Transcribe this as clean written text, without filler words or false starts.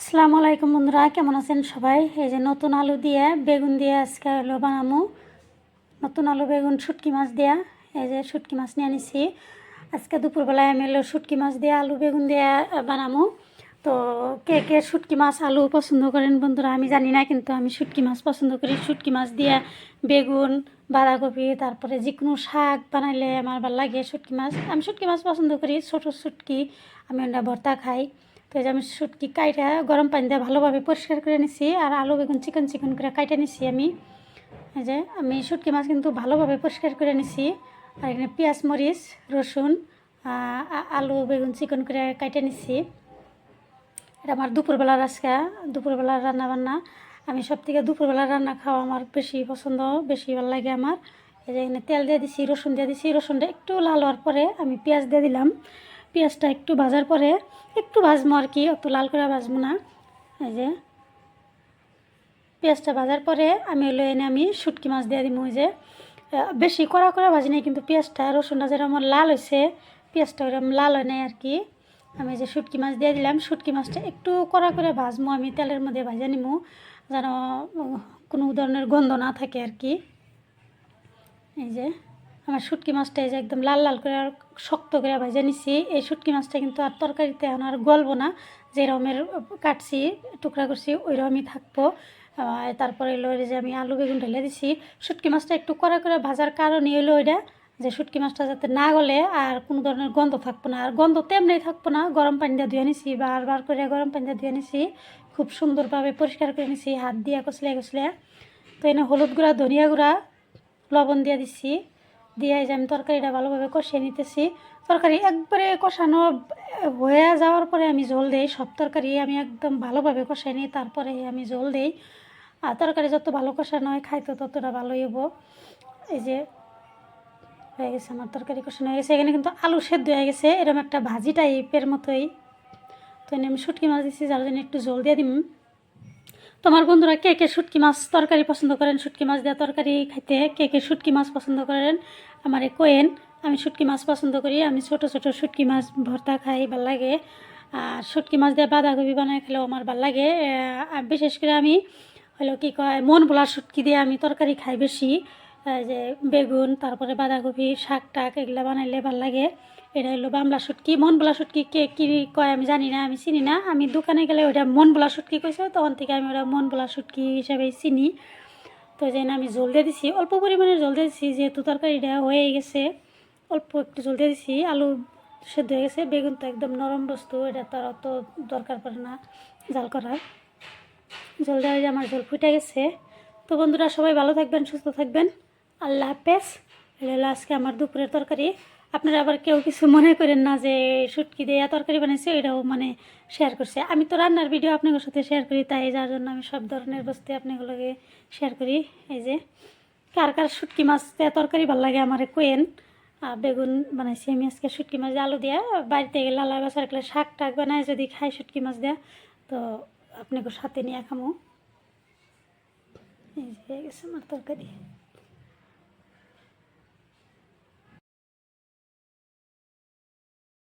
আসসালামু আলাইকুম বন্ধুরা, কেমন আছেন সবাই? এই যে নতুন আলু দিয়ে বেগুন দিয়ে আজকে হলো বানামু। নতুন আলু বেগুন শুটকি মাছ দিয়া, এই যে শুটকি মাছ নিয়ে আনিছি। আজকে দুপুরবেলায় আমি হলো শুটকি মাছ দিয়ে আলু বেগুন দিয়ে বানামু। তো কে কে শুটকি মাছ আলু পছন্দ করেন বন্ধুরা আমি জানি না, কিন্তু আমি শুটকি মাছ পছন্দ করি। শুটকি মাছ দিয়ে বেগুন, বাঁধাকপি, তারপরে যে কোনো শাক বানাইলে আমার ভালো লাগে। শুটকি মাছ আমি শুটকি মাছ পছন্দ করি, ছোটো শুটকি আমি ওটা ভর্তা খাই। তো এই যে আমি শুটকি কাইটা গরম পানি দিয়ে ভালোভাবে পরিষ্কার করে নিছি, আর আলু বেগুন চিকন চিকন করে কাইটে নিছি আমি। এই যে আমি শুটকি মাছ কিন্তু ভালোভাবে পরিষ্কার করে নিছি। আর এখানে পেঁয়াজ মরিচ রসুন আলু বেগুন চিকন করে কাইটে নিছি। এটা আমার দুপুরবেলার আজকে দুপুরবেলার রান্না বান্না। আমি সব থেকে দুপুরবেলার রান্না খাওয়া আমার বেশি পছন্দ, বেশি ভালো লাগে আমার। এই যে এখানে তেল দিয়ে দিছি, রসুন দিয়ে দিছি। রসুনটা একটু লাল হওয়ার পরে আমি পেঁয়াজ দিয়ে দিলাম। পেঁয়াজটা একটু ভাজার পরে একটু ভাজবো আর কি, অত লাল করে ভাজবো না। এই যে পেঁয়াজটা ভাজার পরে আমি হলো এনে আমি শুটকি মাছ দিয়ে দিব। ওই যে বেশি কড়া করে ভাজি নাই, কিন্তু পেঁয়াজটা রসুনটা যেরকম লাল হয়েছে পেঁয়াজটা ওরকম লাল হয় নাই আর কি। আমি যে শুটকি মাছ দিয়ে দিলাম, শুটকি মাছটা একটু কড়া করে ভাজবো আমি, তেলের মধ্যে ভাজা নিবো যেন কোনো ধরনের গন্ধ না থাকে আর কি। এই যে আমার শুটকি মাছটা এই যে একদম লাল লাল করে আর শক্ত করে ভাজা নিছি। এই শুটকি মাছটা কিন্তু আর তরকারিতে এখন আর গলবো না, যেরকমের কাটছি টুকরা করছি ওই রকমই থাকবো। তারপরে এলো যে আমি আলু বেগুন ঢেলে দিছি। শুটকি মাছটা একটু কড়া করে ভাজার কারণই হলো ওইটা, যে শুটকি মাছটা যাতে না গলে আর কোনো ধরনের গন্ধ থাকবো না। আর গন্ধ তেমনি থাকবো না। গরম পানি দিয়ে ধুয়ে নিছি, বারবার করে গরম পানি দিয়ে ধুয়ে নিছি, খুব সুন্দরভাবে পরিষ্কার করে নিছি হাত দিয়ে কচলে কচলে। তো এনে হলুদ গুঁড়া, ধনিয়া গুঁড়া, লবণ দিয়ে দিচ্ছি। দিয়ে যে আমি তরকারিটা ভালোভাবে কষিয়ে নিতেছি। তরকারি একবারে কষানো হয়ে যাওয়ার পরে আমি জল দিই। সব তরকারি আমি একদম ভালোভাবে কষাই নিই, তারপরে আমি জল দিই। আর তরকারি যত ভালো কষানো হয় খাইতে ততটা ভালোই হবো। এই যে হয়ে গেছে আমার তরকারি কষানো হয়ে গেছে। এখানে কিন্তু আলু সেদ্ধ হয়ে গেছে, এরকম একটা ভাজি টাইপের মতোই। তো এনে আমি শুটকি মাছ দিচ্ছি, যার জন্য একটু জল দিয়ে দিম। তোমার বন্ধুরা কে কে শুটকি মাছ তরকারি পছন্দ করেন, শুটকি মাছ দেওয়া তরকারি খাইতে কে কে শুটকি মাছ পছন্দ করেন আমারে কোয়েন। আমি শুটকি মাছ পছন্দ করি, আমি ছোট ছোট শুটকি মাছ ভর্তা খাই, ভাল লাগে। আর শুটকি মাছ দিয়ে বাঁধাকপি বানায় খেলেও আমার ভাল লাগে। আর বিশেষ করে আমি হলো কি কয় মন ভোলা শুটকি দিয়ে আমি তরকারি খাই বেশি। যে বেগুন তারপরে বাঁধাকপি শাক টাক এগুলো বানাইলে ভাল লাগে। এটা হলো বামলা শুটকি। মন ভোলা শুটকি কে কী কয় আমি জানি না, আমি চিনি না। আমি দোকানে গেলে ওটা মন ভোলা শুটকি কইছে, তখন থেকে আমি ওটা মন ভোলা শুটকি হিসাবে চিনি। তো যেন আমি জল দিয়ে দিছি, অল্প পরিমাণে জল দিয়ে দিছি, যেহেতু তরকারিটা হয়ে গেছে অল্প একটু জল দিয়ে দিছি। আলু সেদ্ধ হয়ে গেছে, বেগুন তো একদম নরম বস্তু, এটা তো আর অত দরকার পড়ে না জাল করার। জল দেওয়া যে আমার জল ফুটে গেছে। তো বন্ধুরা সবাই ভালো থাকবেন, সুস্থ থাকবেন, আল্লাহ হাফেজ। এলো আজকে আমার দুপুরের তরকারি। আপনারা আবার কেউ কিছু মনে করেন না যে শুটকি দিয়ে তরকারি বানিয়েছে, এটাও মানে শেয়ার করছে। আমি তো রান্নার ভিডিও আপনাদের সাথে শেয়ার করি, তাই যার জন্য আমি সব ধরনের বস্তু আপনাগুলোকে শেয়ার করি। এই যে কার কার শুটকি মাছ দিয়ে তরকারি ভালো লাগে আমারে কোয়েন। বেগুন বানাইছি আমি আজকে শুটকি মাছ দিয়ে আলু দিয়ে। বাড়িতে গেলে লালা বাসার গেলে শাক টাক বানায় যদি খাই শুটকি মাছ দেওয়া, তো আপনাকে সাথে নিয়ে খামো। এই যে হয়ে গেছে আমার তরকারি।